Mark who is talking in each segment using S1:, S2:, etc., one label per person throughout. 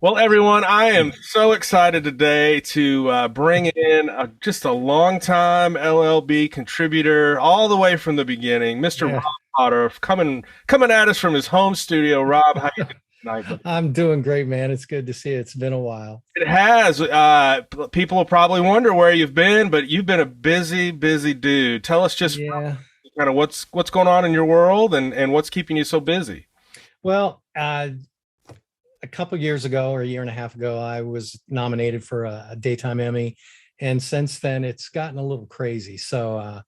S1: Well, everyone, I am so excited today to bring in just a longtime LLB contributor, all the way from the beginning, Mr. Rob
S2: Yeah,
S1: Pottorf, coming at us from his home studio. Rob, how you doing tonight, buddy?
S2: I'm doing great, man. It's good to see you. It's been a while.
S1: It has. People will probably wonder where you've been, but you've been a busy, busy dude. Tell us just
S2: Yeah.
S1: kind of what's going on in your world and what's keeping you so busy.
S2: Well, a couple years ago or a year and a half ago, I was nominated for a daytime Emmy, and since then it's gotten a little crazy. So,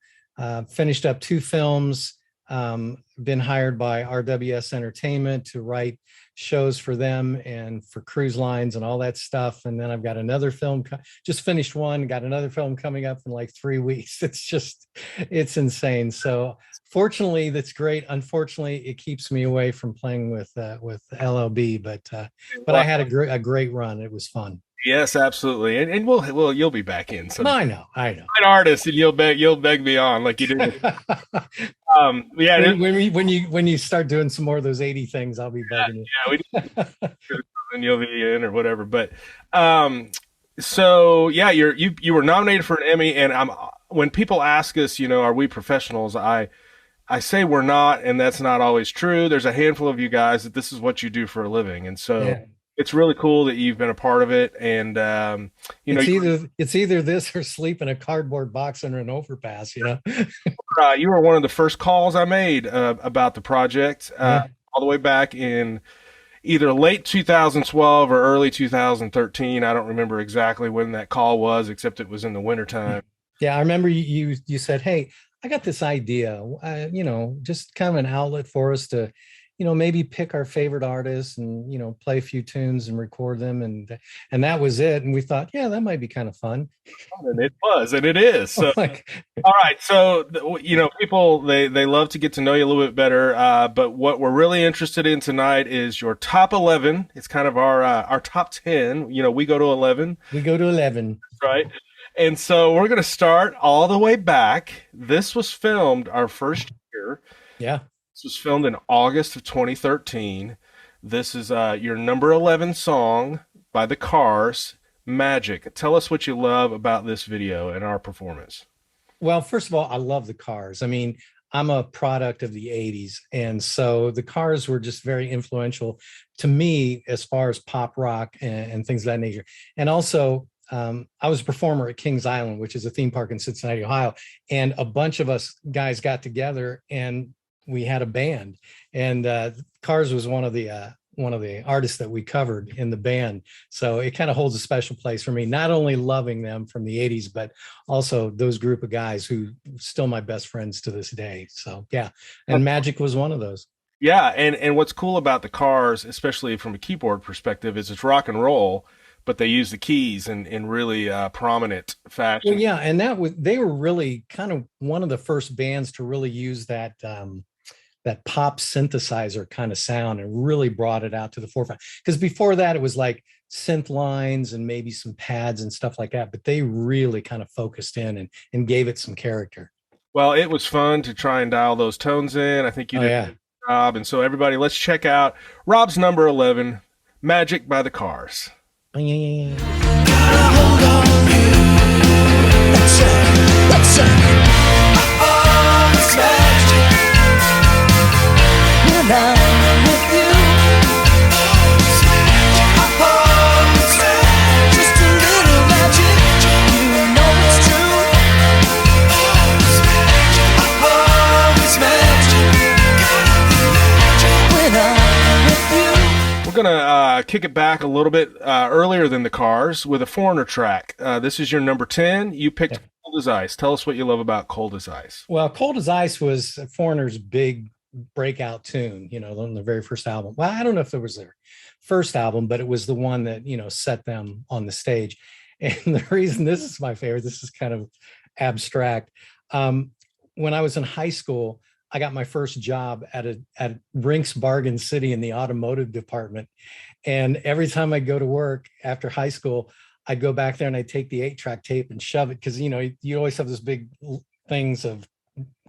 S2: finished up two films. Been hired by RWS Entertainment to write shows for them and for cruise lines and all that stuff. And then I've got another film, just finished one, got another film coming up in like 3 weeks. It's insane. So fortunately, that's great. Unfortunately, it keeps me away from playing with LLB, but I had a great run. It was fun.
S1: Yes, absolutely, and you'll be back in some
S2: I know.
S1: an artist, and you'll beg me on like you did. Yeah,
S2: When you start doing some more of those 80 things, I'll be bugging
S1: yeah, and you'll be in or whatever. But so yeah, you were nominated for an Emmy, and when people ask us, are we professionals? I say we're not, and that's not always true. There's a handful of you guys that this is what you do for a living, and so
S2: yeah.
S1: it's really cool that you've been a part of it. And
S2: It's either this or sleep in a cardboard box under an overpass.
S1: you were one of the first calls I made about the project,
S2: Yeah.
S1: all the way back in either late 2012 or early 2013. I don't remember exactly when that call was, except it was in the wintertime.
S2: Yeah, I remember you said, "Hey, I got this idea, just kind of an outlet for us to, maybe pick our favorite artists and, play a few tunes and record them." And that was it. And we thought, yeah, that might be kind of fun.
S1: And it was, and it is. So,
S2: Like,
S1: all right. So, people, they love to get to know you a little bit better. But what we're really interested in tonight is your top 11. It's kind of our top 10. We go to 11,
S2: we go to 11.
S1: right? And so we're going to start all the way back. This was filmed our first year.
S2: Yeah.
S1: This was filmed in August of 2013. This is your number 11 song by the Cars, Magic. Tell us what you love about this video and our performance.
S2: Well, first of all, I love the Cars. I mean, I'm a product of the 80s. And so the Cars were just very influential to me as far as pop rock and things of that nature. And also, I was a performer at Kings Island, which is a theme park in Cincinnati, Ohio. And a bunch of us guys got together and we had a band. And Cars was one of the artists that we covered in the band. So it kind of holds a special place for me, not only loving them from the 80s, but also those group of guys who are still my best friends to this day. So yeah. And Magic was one of those.
S1: Yeah, and what's cool about the Cars, especially from a keyboard perspective, is it's rock and roll, but they use the keys in really prominent fashion.
S2: Well, yeah. And they were really kind of one of the first bands to really use that pop synthesizer kind of sound and really brought it out to the forefront. Because before that, it was like synth lines and maybe some pads and stuff like that. But they really kind of focused in and gave it some character.
S1: Well, it was fun to try and dial those tones in. I think you
S2: Oh,
S1: did a
S2: yeah.
S1: good job. And so, everybody, let's check out Rob's number 11, Magic by the Cars.
S2: Oh, yeah, yeah, yeah.
S3: Hold on here. Let's oh, it's magic when I'm with you. Oh, it's magic. Just a little magic. You know it's true. Oh, it's magic when I'm with you.
S1: We're going to kick it back a little bit earlier than the Cars with a Foreigner track. This is your number 10. You picked Cold as Ice. Tell us what you love about Cold as Ice.
S2: Well, Cold as Ice was Foreigner's big breakout tune, on the very first album. Well, I don't know if it was their first album, but it was the one that, set them on the stage. And the reason this is my favorite, this is kind of abstract. When I was in high school, I got my first job at Rinks Bargain City in the automotive department. And every time I go to work after high school, I'd go back there and I'd take the 8-track tape and shove it. Because, you always have those big things of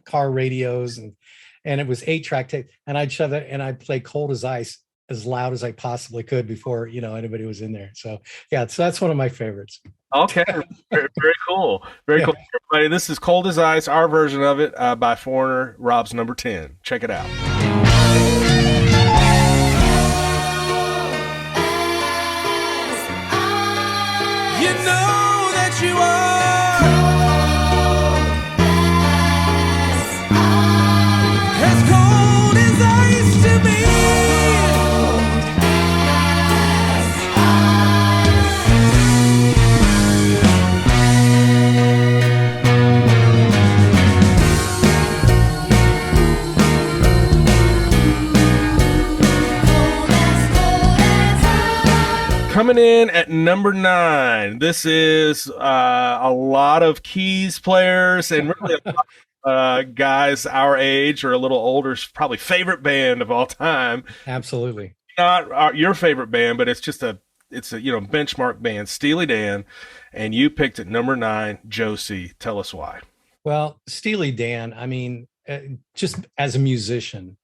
S2: car radios and it was 8-track tape. And I'd shove it and I'd play Cold as Ice as loud as I possibly could before, anybody was in there. So yeah, so that's one of my favorites.
S1: Okay, very cool. Very cool. Everybody, this is Cold as Ice, our version of it by Foreigner, Rob's number 10. Check it out.
S3: You know that you are as cold as ice to me.
S1: Coming in at number 9, this is a lot of keys players and really a lot of guys our age or a little older, probably favorite band of all time.
S2: Absolutely.
S1: Not your favorite band, but it's a benchmark band, Steely Dan, and you picked at number 9, Josie. Tell us why.
S2: Well, Steely Dan, I mean, just as a musician,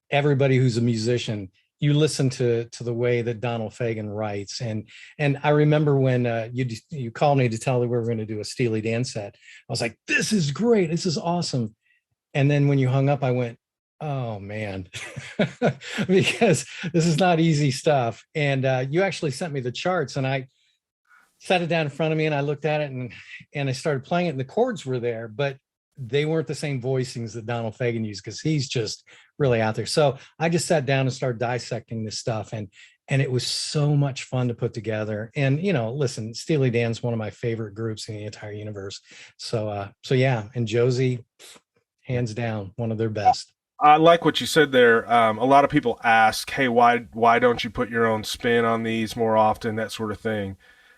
S2: everybody who's a musician, you listen to the way that Donald Fagen writes. And I remember when you called me to tell me we were going to do a Steely Dan set. I was like, this is great. This is awesome. And then when you hung up, I went, oh man, because this is not easy stuff. And you actually sent me the charts and I sat it down in front of me and I looked at it and I started playing it and the chords were there, but they weren't the same voicings that Donald Fagen used because he's just really out there. So I just sat down and started dissecting this stuff and it was so much fun to put together. And, listen, Steely Dan's one of my favorite groups in the entire universe. So yeah. And Josie, hands down, one of their best.
S1: I like what you said there. A lot of people ask, hey, why don't you put your own spin on these more often, that sort of thing.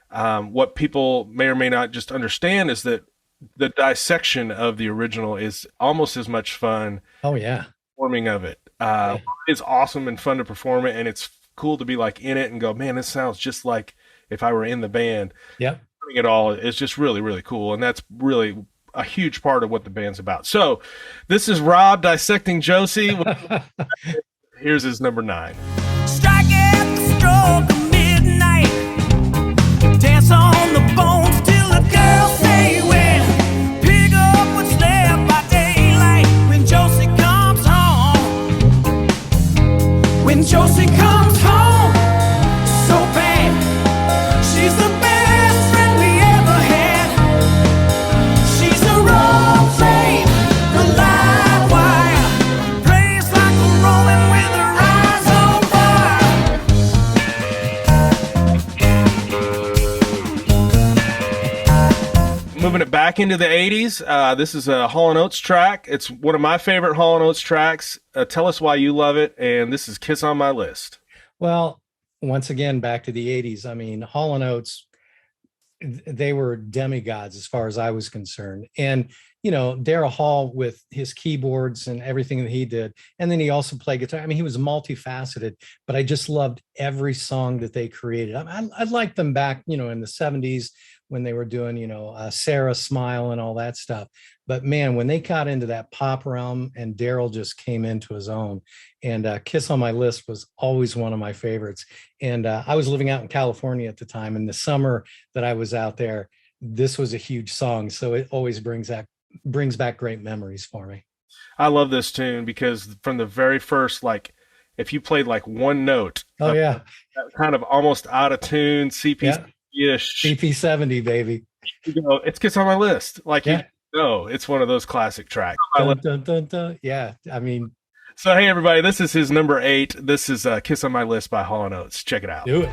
S1: What people may or may not just understand is that the dissection of the original is almost as much fun.
S2: Oh yeah.
S1: Performing of it. It's awesome and fun to perform it. And it's cool to be like in it and go, man, this sounds just like if I were in the band.
S2: Yep.
S1: It all is just really, really cool. And that's really a huge part of what the band's about. So this is Rob dissecting Josie. Here's his number 9.
S3: Strike at the stroke of midnight. Dance on the bones till the girls say when. Pick up what's left by daylight. When Josie comes home. When Josie comes home. So bad. She's the best friend we ever had. She's a road train. The live wire. Plays like a rolling with her eyes on fire.
S1: Moving it back into the 80s, this is a Hall & Oates track. It's one of my favorite Hall & Oates tracks. Tell us why you love it, and this is Kiss on My List.
S2: Well, once again, back to the 80s. I mean, Hall & Oates, they were demigods as far as I was concerned. And, Daryl Hall with his keyboards and everything that he did. And then he also played guitar. I mean, he was multifaceted, but I just loved every song that they created. I liked them back, in the 70s when they were doing, Sarah Smile and all that stuff. But man, when they got into that pop realm and Daryl just came into his own, and Kiss on My List was always one of my favorites. And I was living out in California at the time. And the summer that I was out there, this was a huge song. So it always brings back great memories for me.
S1: I love this tune because from the very first, if you played one note,
S2: oh yeah,
S1: kind of almost out of tune, CP-ish,
S2: CP70, baby.
S1: It's Kiss on My List. It's one of those classic tracks.
S2: Dun, dun, dun, dun. Yeah, I mean.
S1: So hey everybody, this is his number 8. This is Kiss on My List by Hall & Oates. Check it out.
S2: Do it.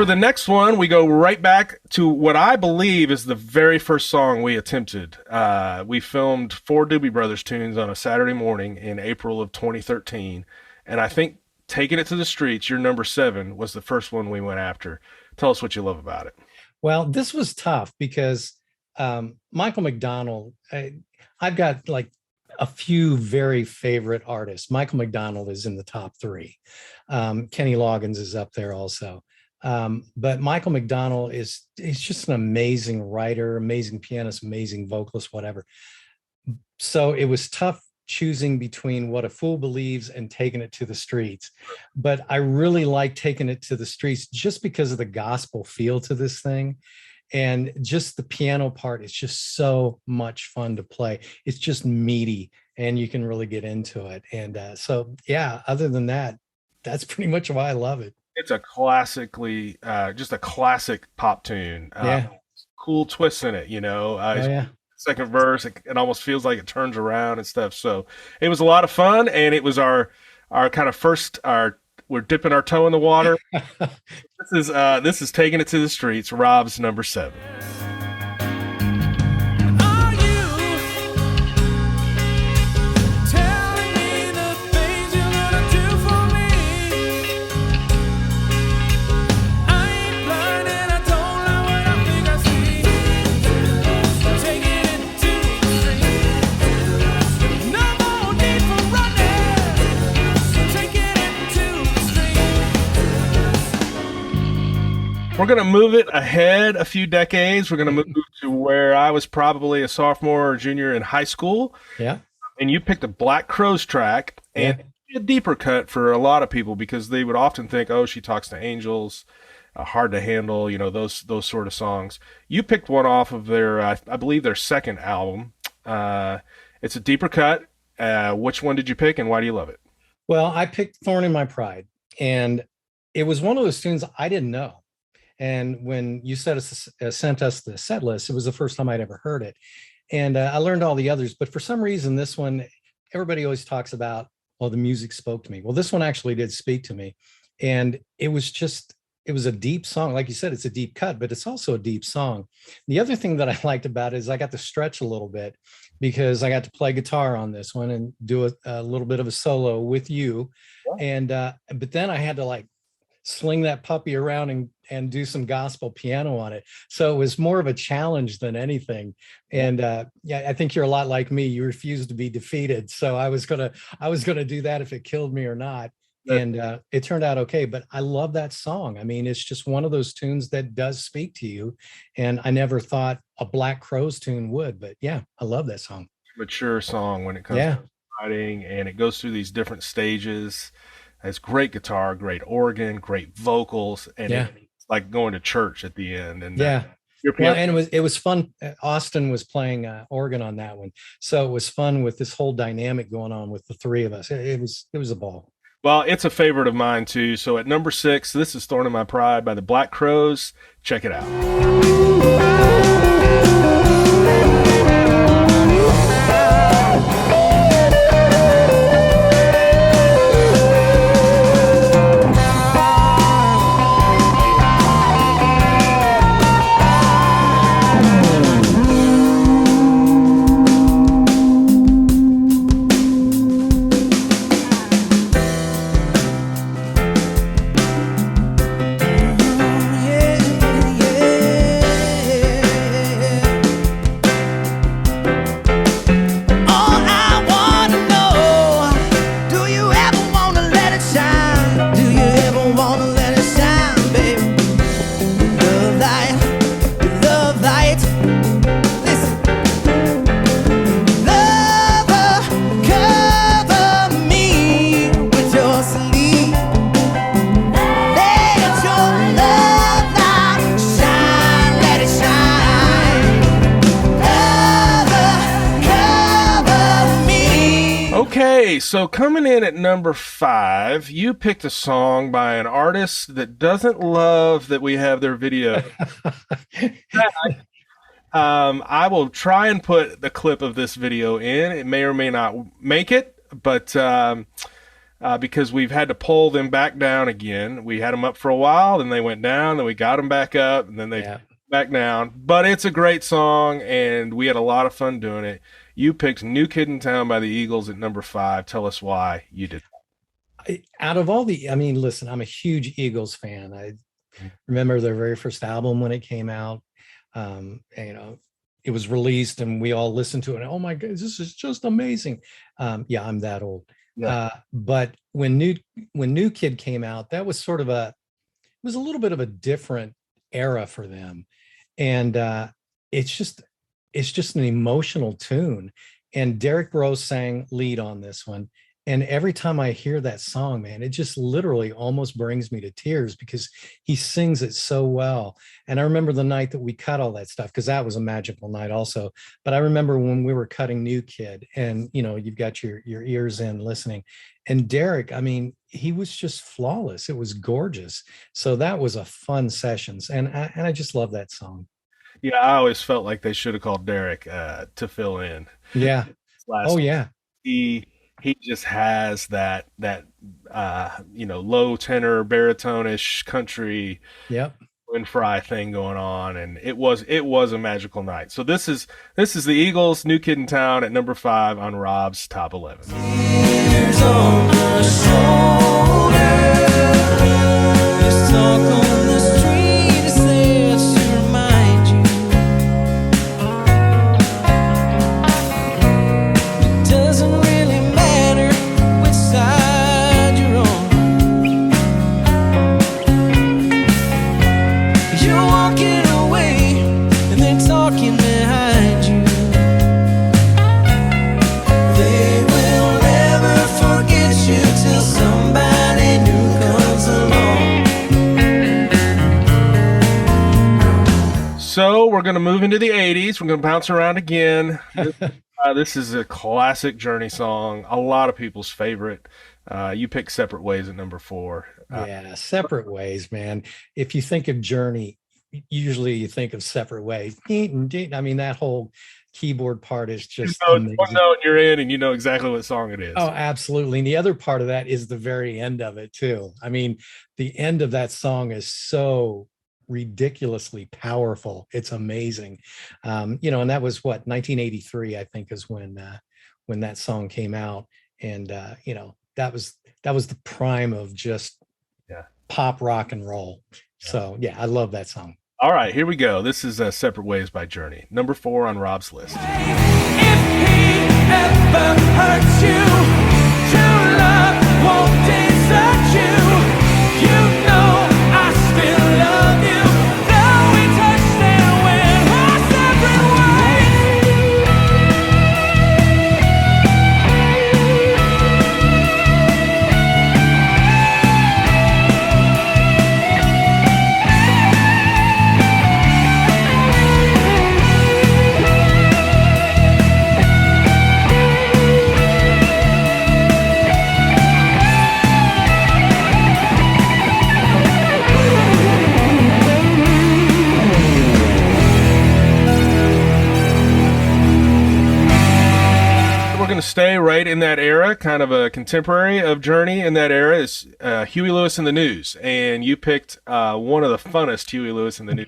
S1: for the next one, we go right back to what I believe is the very first song we attempted. We filmed 4 Doobie Brothers tunes on a Saturday morning in April of 2013. And I think Taking It to the Streets, your number 7, was the first one we went after. Tell us what you love about it.
S2: Well, this was tough because Michael McDonald, I've got like a few very favorite artists. Michael McDonald is in the top 3. Kenny Loggins is up there also. But Michael McDonald he's just an amazing writer, amazing pianist, amazing vocalist, whatever. So it was tough choosing between What a Fool Believes and Taking It to the Streets. But I really like Taking It to the Streets just because of the gospel feel to this thing. And just the piano part is just so much fun to play. It's just meaty and you can really get into it. And so, yeah, other than that, that's pretty much why I love it.
S1: It's a classically, just a classic pop tune.
S2: Yeah.
S1: Cool twists in it,
S2: Yeah.
S1: Second verse, it almost feels like it turns around and stuff. So it was a lot of fun, and it was our kind of first, we're dipping our toe in the water. This is Taking It to the Streets, Rob's number 7. We're going to move it ahead a few decades. We're going to move to where I was probably a sophomore or junior in high school.
S2: Yeah.
S1: And you picked a Black Crowes track, and a deeper cut for a lot of people because they would often think, oh, She Talks to Angels, Hard to Handle, those sort of songs. You picked one off of their, I believe, their second album. It's a deeper cut. Which one did you pick, and why do you love it?
S2: Well, I picked Thorn in My Pride, and it was one of those tunes I didn't know. And when you sent us the set list, it was the first time I'd ever heard it. And I learned all the others. But for some reason, this one, everybody always talks about, well, the music spoke to me. Well, this one actually did speak to me. And it was a deep song. Like you said, it's a deep cut, but it's also a deep song. The other thing that I liked about it is I got to stretch a little bit because I got to play guitar on this one and do a little bit of a solo with you. And but then I had to like sling that puppy around and do some gospel piano on it. So it was more of a challenge than anything. And I think you're a lot like me. You refuse to be defeated. So I was gonna do that if it killed me or not. And it turned out okay. But I love that song. I mean, it's just one of those tunes that does speak to you. And I never thought a Black Crowes tune would. But yeah, I love that song.
S1: Mature song when it comes to writing, and it goes through these different stages. It's great guitar, great organ, great vocals, and it's like going to church at the end. And
S2: and it was fun. Austin was playing organ on that one, so it was fun with this whole dynamic going on with the three of us. It was a ball.
S1: Well, it's a favorite of mine too. So at number 6, this is "Thorn in My Pride" by the Black Crowes. Check it out. So coming in at number 5, you picked a song by an artist that doesn't love that we have their video. I will try and put the clip of this video in. It may or may not make it, but because we've had to pull them back down again. We had them up for a while, then they went down, then we got them back up, and then they back down. But it's a great song, and we had a lot of fun doing it. You picked New Kid in Town by the Eagles at number 5. Tell us why you did.
S2: Out of all the, I mean, listen, I'm a huge Eagles fan. I remember their very first album when it came out. It was released and we all listened to it. And, oh my God, this is just amazing. Yeah, I'm that old. Yeah. But when New Kid came out, that was sort of it was a little bit of a different era for them. And it's just an emotional tune. And Derek Burrough sang lead on this one. And every time I hear that song, man, it just literally almost brings me to tears because he sings it so well. And I remember the night that we cut all that stuff, because that was a magical night also. But I remember when we were cutting New Kid and, you've got your ears in listening. And Derek, I mean, he was just flawless. It was gorgeous. So that was a fun sessions. And I just love that song.
S1: Yeah, I always felt like they should have called Derek to fill in.
S2: Yeah. Yeah.
S1: He just has that low tenor baritone-ish country and Fry thing going on, and it was a magical night. So this is the Eagles, New Kid in Town at number 5 on Rob's Top 11. Tears on the shoulder, this talk on the street is there to remind you. It doesn't really matter which side you're on. You're walking away and they're talking behind you. They will never forget you till somebody new comes along. So we're going to move into the 80s. We're going to bounce around again. This is a classic Journey song, a lot of people's favorite. You picked Separate Ways at number 4.
S2: Yeah, Separate Ways, man. If you think of Journey, usually you think of Separate Ways. I mean, that whole keyboard part is just amazing.
S1: One note you're in and you know exactly what song it is.
S2: Oh, absolutely. And the other part of that is the very end of it too. I mean, the end of that song is so ridiculously powerful. It's amazing. And that was 1983, I think, is when that song came out. And that was the prime of just pop rock and roll. So yeah, I love that song.
S1: All right, here we go. This is Separate Ways by Journey, number 4 on Rob's list.
S3: If he ever hurts you, true love won't desert you. You know I still love you. Though we touched and went our separate
S1: We're going to stay right in that era, kind of a contemporary of Journey in that era is Huey Lewis and the News. And you picked one of the funnest Huey Lewis and the News.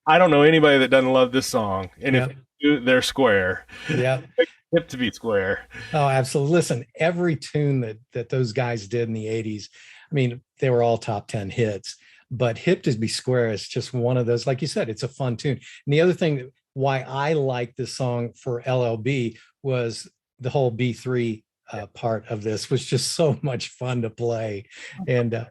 S1: I don't know anybody that doesn't love this song. And if they do, they're square.
S2: Yeah.
S1: Hip to be square.
S2: Oh, absolutely. Listen, every tune that those guys did in the 80s, I mean, they were all top 10 hits. But Hip to Be Square is just one of those, like you said, it's a fun tune. And the other thing why I like this song for LLB was the whole B3 part of this was just so much fun to play. And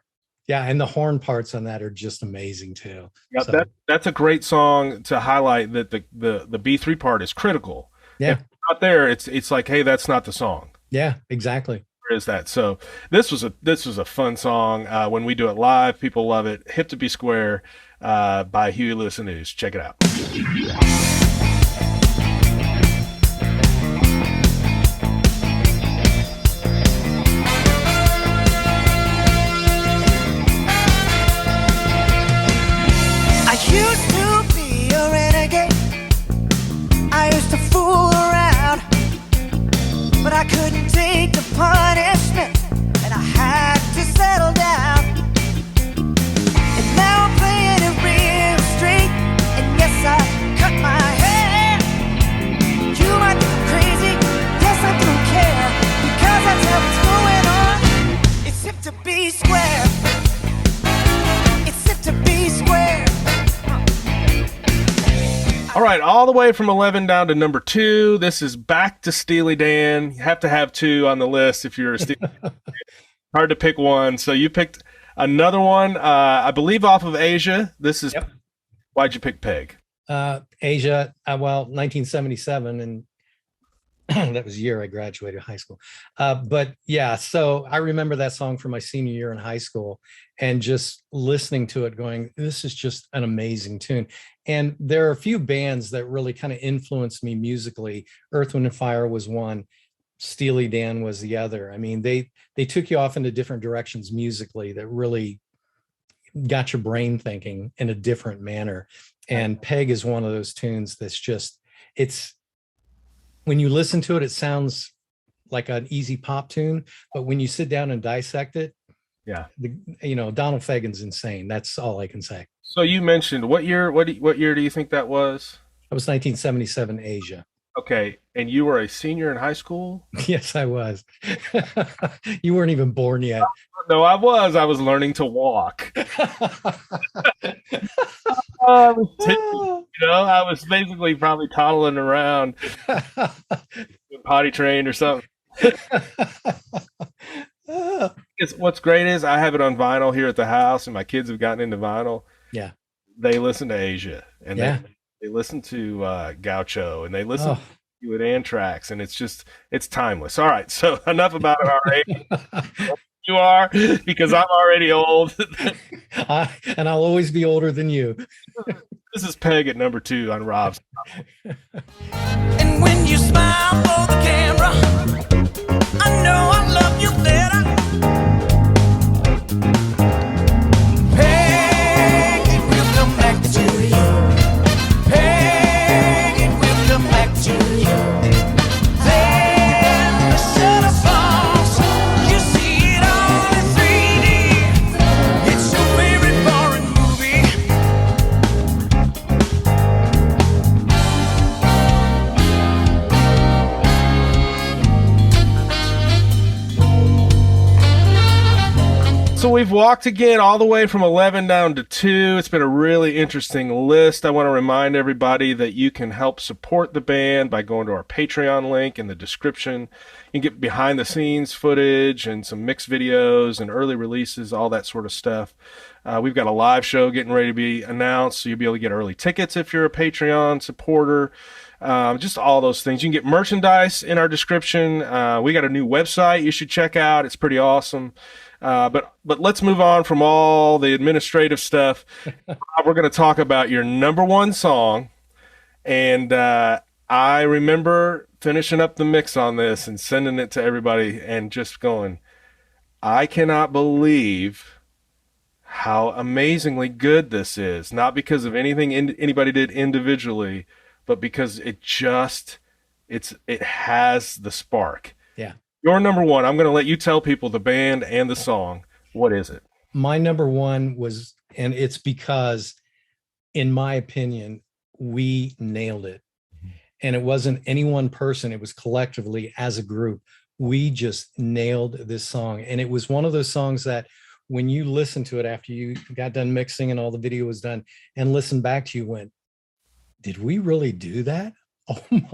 S2: and the horn parts on that are just amazing too.
S1: Yeah, so that's a great song to highlight that the B3 part is critical.
S2: Yeah.
S1: If it's not there, it's like, hey, that's not the song.
S2: Yeah, exactly.
S1: Is that so? This was a fun song. When we do it live, people love it. Hip to Be Square by Huey Lewis and the News. Check it out.
S3: I used to be a renegade. I used to fool around, but I couldn't take the punishment
S1: right, all the way from 11 down to number 2. This is back to Steely Dan. You have to have 2 on the list if you're a Steely Dan. Hard to pick one. So you picked another one, I believe off of Asia. This is,
S2: Yep.
S1: Why'd you pick Peg?
S2: Asia, 1977, and that was the year I graduated high school. But yeah, so I remember that song from my senior year in high school and just listening to it going, this is just an amazing tune. And there are a few bands that really kind of influenced me musically. Earth, Wind and Fire was one. Steely Dan was the other. I mean, they took you off into different directions musically that really got your brain thinking in a different manner. And Peg is one of those tunes that's just, when you listen to it, it sounds like an easy pop tune, but when you sit down and dissect it,
S1: yeah,
S2: Donald Fagen's insane. That's all I can say.
S1: So you mentioned what year? What year do you think that was?
S2: That was 1977 Asia.
S1: Okay, and you were a senior in high school?
S2: Yes, I was. You weren't even born yet.
S1: No, I was. I was learning to walk. I was basically probably toddling around, potty trained or something. What's great is I have it on vinyl here at the house, and my kids have gotten into vinyl.
S2: Yeah,
S1: they listen to Asia, and they listen to Gaucho, and they listen to it Anthrax, and it's timeless. All right, so enough about our age. You are, because I'm already old.
S2: And I'll always be older than you.
S1: This is Peg at number 2 on Rob's.
S3: And when you smile for the camera, I know I love you better. Peg, it will come back to you. Peg, it will come back to you. Then the shutter falls. You see it all in 3D. It's your favorite foreign movie.
S1: So we've walked again all the way from 11 down to 2. It's been a really interesting list. I want to remind everybody that you can help support the band by going to our Patreon link in the description. You can get behind the scenes footage and some mixed videos and early releases, all that sort of stuff. We've got a live show getting ready to be announced, so you'll be able to get early tickets if you're a Patreon supporter. Just all those things. You can get merchandise in our description. We got a new website you should check out. It's pretty awesome. But let's move on from all the administrative stuff. We're going to talk about your number 1 song. And I remember finishing up the mix on this and sending it to everybody and just going, I cannot believe how amazingly good this is. Not because of anything anybody did individually, but because it has the spark.
S2: Yeah.
S1: Your number 1, I'm going to let you tell people the band and the song. What is it?
S2: My number 1 was, and it's because, in my opinion, we nailed it. And it wasn't any one person. It was collectively as a group. We just nailed this song. And it was one of those songs that when you listen to it after you got done mixing and all the video was done and listened back to you, went, did we really do that? Oh my,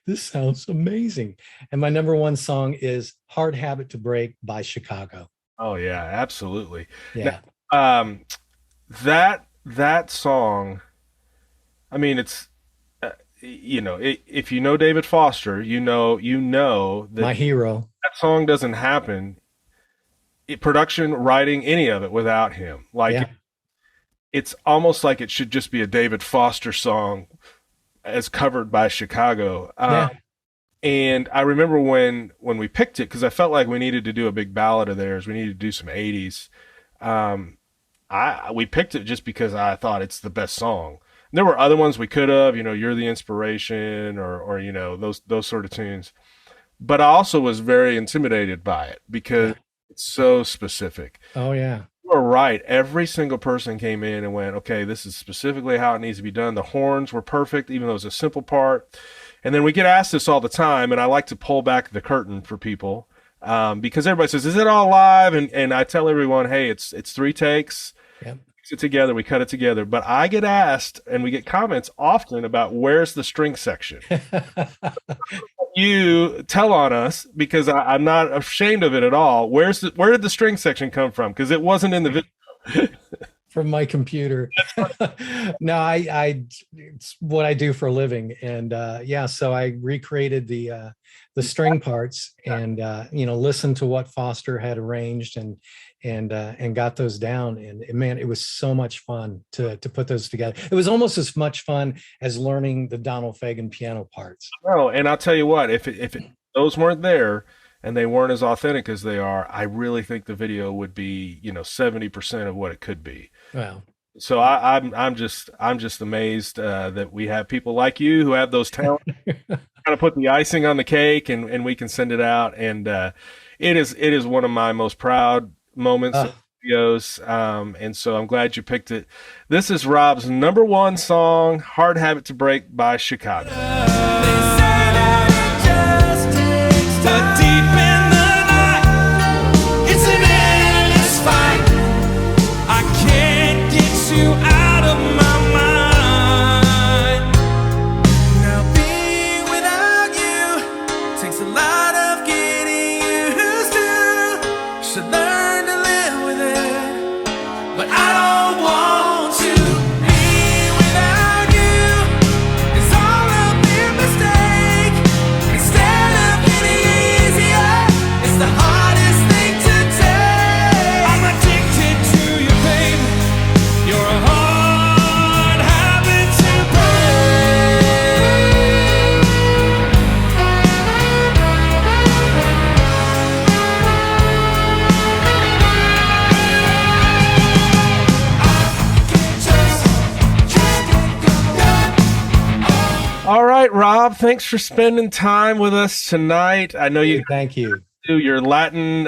S2: this sounds amazing. And my number 1 song is Hard Habit to Break by Chicago.
S1: Oh yeah, absolutely.
S2: Yeah.
S1: Now, that song, I mean, it's, if you know David Foster, you know that
S2: my hero.
S1: That song doesn't happen, production, writing, any of it without him. It's almost like it should just be a David Foster song as covered by Chicago. And I remember when we picked it, because I felt like we needed to do a big ballad of theirs. We needed to do some 80s. We picked it just because I thought it's the best song. And there were other ones we could have, You're the Inspiration or those sort of tunes. But I also was very intimidated by it because it's so specific.
S2: Oh, yeah.
S1: You're right. Every single person came in and went, okay, this is specifically how it needs to be done. The horns were perfect, even though it was a simple part. And then we get asked this all the time, and I like to pull back the curtain for people because everybody says, is it all live? And I tell everyone, hey, it's 3 takes.
S2: Yep.
S1: it together, we cut it together. But I get asked, and we get comments often about where's the string section. You tell on us because I'm not ashamed of it at all. Where did the string section come from? Because it wasn't in the video.
S2: From my computer. No, it's what I do for a living. And yeah, so I recreated the string parts and listened to what Foster had arranged and got those down. And man, it was so much fun to put those together. It was almost as much fun as learning the Donald Fagen piano parts.
S1: Oh, and I'll tell you what, if those weren't there and they weren't as authentic as they are, I really think the video would be 70% of what it could be.
S2: Wow.
S1: So I'm just amazed that we have people like you who have those talents, kind of put the icing on the cake, and we can send it out. And it is one of my most proud moments of videos. And so I'm glad you picked it. This is Rob's number one song, "Hard Habit to Break" by Chicago.
S3: Out of my mind. Now being without you takes a lot of getting used to. Should learn to live with it, but I don't want to. Be without you is all a mere mistake. Instead of getting easier, it's the hardest thing to take. I'm addicted to you, baby. You're a hard habit to break.
S1: All right, Rob, thanks for spending time with us tonight. I know you
S2: Thank you.
S1: do your Latin,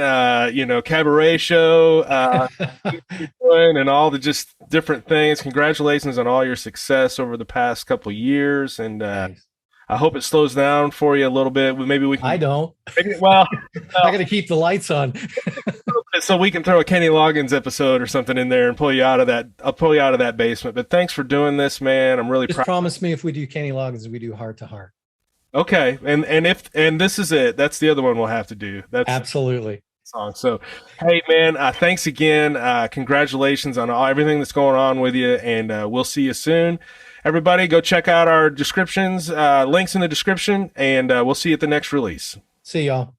S1: cabaret show, you're doing, and all the just different things. Congratulations on all your success over the past couple of years, and I hope it slows down for you a little bit. Maybe we can.
S2: I don't.
S1: Well,
S2: I got to keep the lights on.
S1: so we can throw a Kenny Loggins episode or something in there and pull you out of that. I'll pull you out of that basement. But thanks for doing this, man. I'm really
S2: Just
S1: proud.
S2: promise me if we do Kenny Loggins, we do Heart to Heart.
S1: Okay, and this is it. That's the other one we'll have to do. That's
S2: Absolutely.
S1: song. So, hey, man, thanks again. Congratulations on everything that's going on with you, and we'll see you soon. Everybody, go check out our descriptions, links in the description, and we'll see you at the next release.
S2: See y'all.